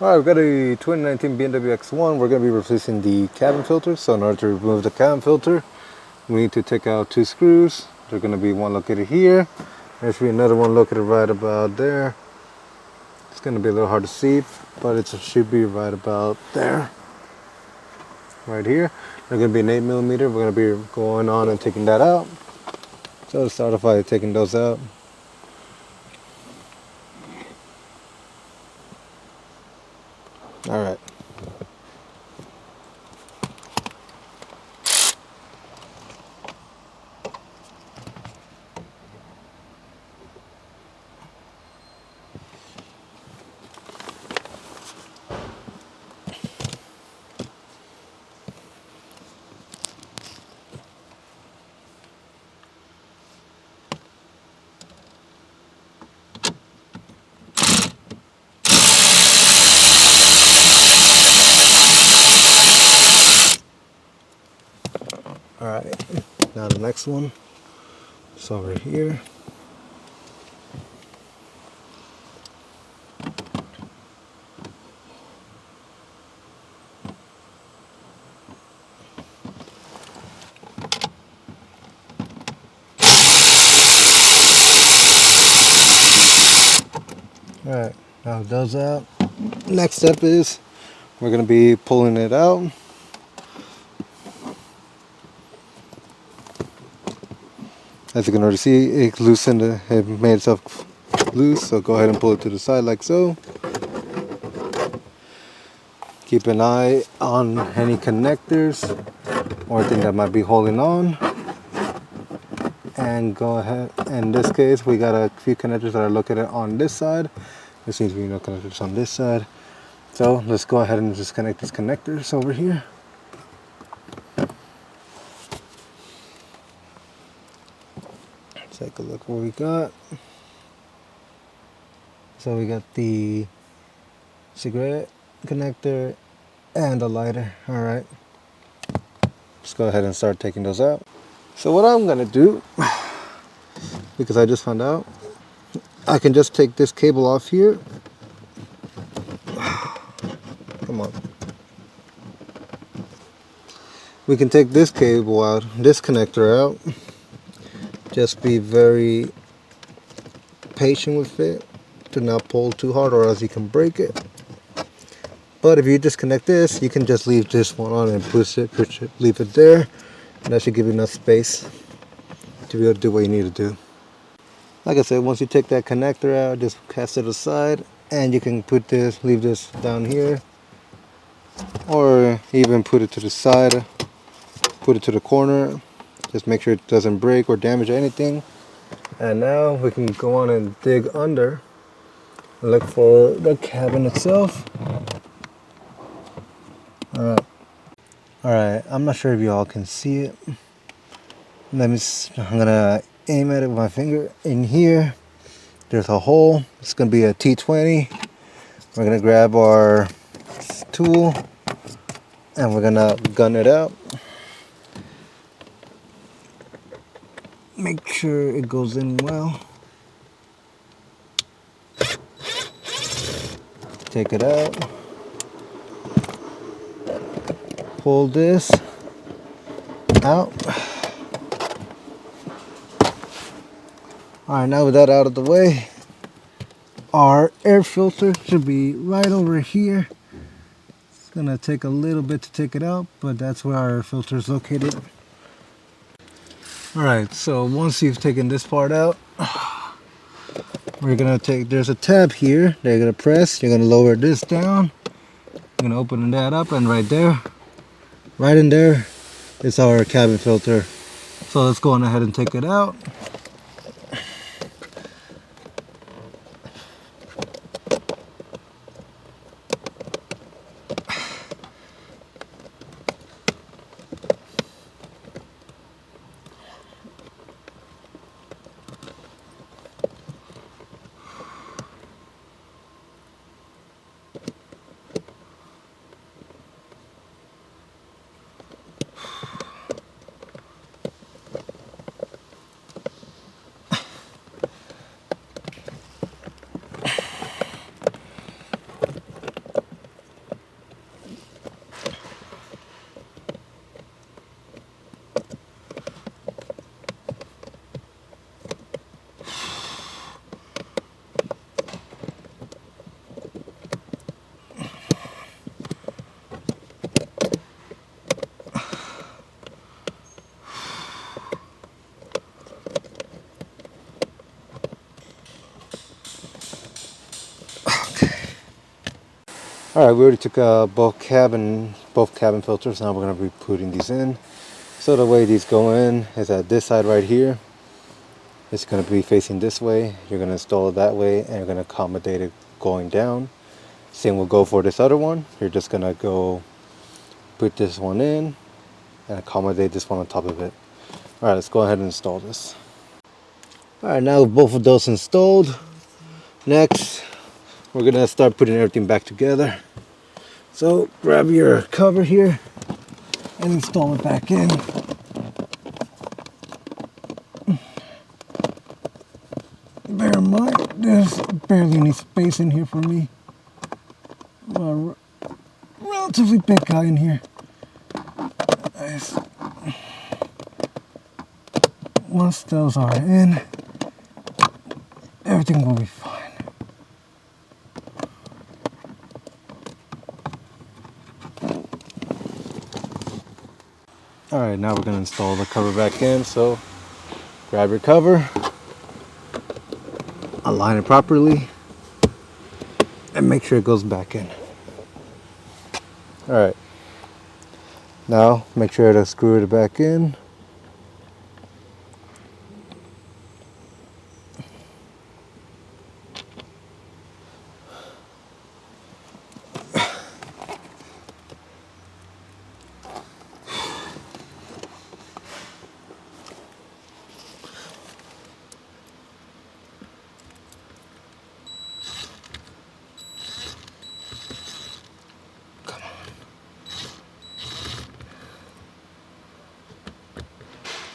Alright, we've got a 2019 BMW X1. We're going to be replacing the cabin filter. So in order to remove the cabin filter, we need to take out two screws. There's going to be one located here. There should be another one located right about there. It's going to be a little hard to see, but it should be right about there. Right here. There's going to be an 8mm. We're going to be going on and taking that out. So let's start off by taking those out. Alright. Alright, now the next one is over here. Alright, now those out. Next step is we're going to be pulling it out. As you can already see, it loosened, it made itself loose, so go ahead and pull it to the side like so. Keep an eye on any connectors or anything that might be holding on. And go ahead, in this case we got a few connectors that are located on this side. There seems to be no connectors on this side. So let's go ahead and just connect these connectors over here. Take a look what we got. So we got the cigarette connector and the lighter. Alright. Let's go ahead and start taking those out. So what I'm gonna do, because I just found out, I can just take this cable off here. Come on. We can take this cable out, this connector out. Just be very patient with it. Do not pull too hard or else you can break it. But if you disconnect this, you can just leave this one on and push it, leave it there. And that should give you enough space to be able to do what you need to do. Like I said, once you take that connector out, just cast it aside, and you can put this, leave this down here, or even put it to the side, put it to the corner. Just make sure it doesn't break or damage anything. And now we can go on and dig under and look for the cabin itself. Alright, I'm not sure if you all can see it. I'm gonna aim at it with my finger. In here, there's a hole. It's gonna be a T20. We're gonna grab our tool and we're gonna gun it out. Make sure it goes in well. Take it out. Pull this out. Alright, now with that out of the way, our air filter should be right over here. It's gonna take a little bit to take it out, but that's where our filter is located. Alright, so once you've taken this part out, we're gonna take, there's a tab here that you're gonna press. You're gonna lower this down. You're gonna open that up, and right there, right in there, is our cabin filter. So let's go on ahead and take it out. Alright, we already took both cabin filters. Now we're going to be putting these in. So the way these go in is at this side right here. It's going to be facing this way. You're going to install it that way, and you're going to accommodate it going down. Same will go for this other one. You're just going to go put this one in and accommodate this one on top of it. Alright, let's go ahead and install this. Alright, now with both of those installed, next we're going to start putting everything back together. So grab your cover here and install it back in. Bear in mind, there's barely any space in here for me. I'm a relatively big guy in here. Once those are in, everything will be fine. Alright, now we're going to install the cover back in. So grab your cover, align it properly, and make sure it goes back in. Alright, now make sure to screw it back in.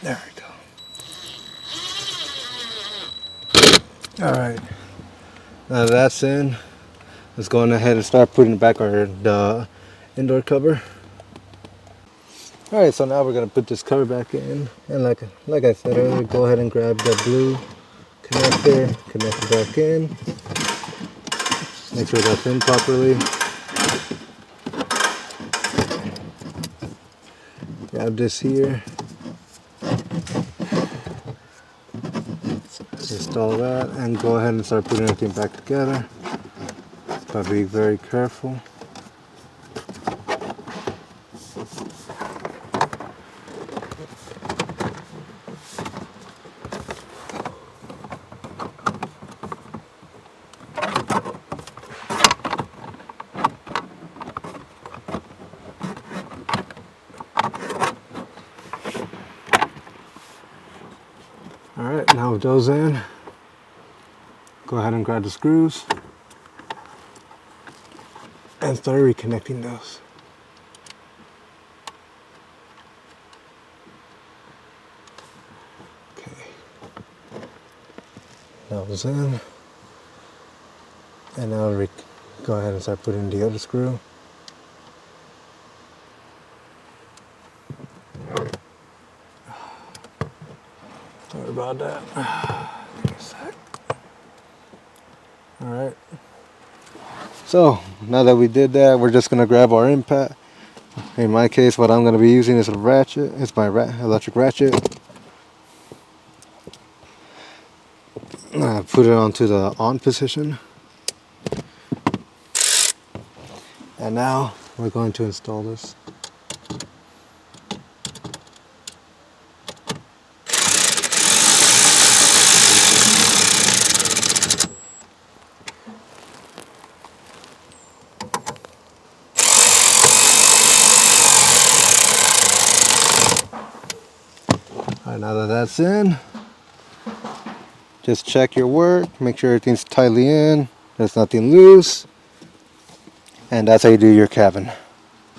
There we go. Alright, now that that's in, let's go on ahead and start putting back the indoor cover. Alright, so now we're going to put this cover back in, and like I said earlier, go ahead and grab the blue connector, connect it back in, make sure that's in properly. Grab this here, install that, and go ahead and start putting everything back together. But be very careful. Alright, now with those in, go ahead and grab the screws and start reconnecting those. Okay, those in, and now go ahead and start putting the other screw. Sorry about that. Give me a sec. Alright. So, now that we did that, we're just going to grab our impact. In my case, what I'm going to be using is a ratchet. It's my electric ratchet. Put it onto the on position. And now, we're going to install this. Alright, now that that's in, just check your work, make sure everything's tightly in, there's nothing loose, and that's how you do your cabin.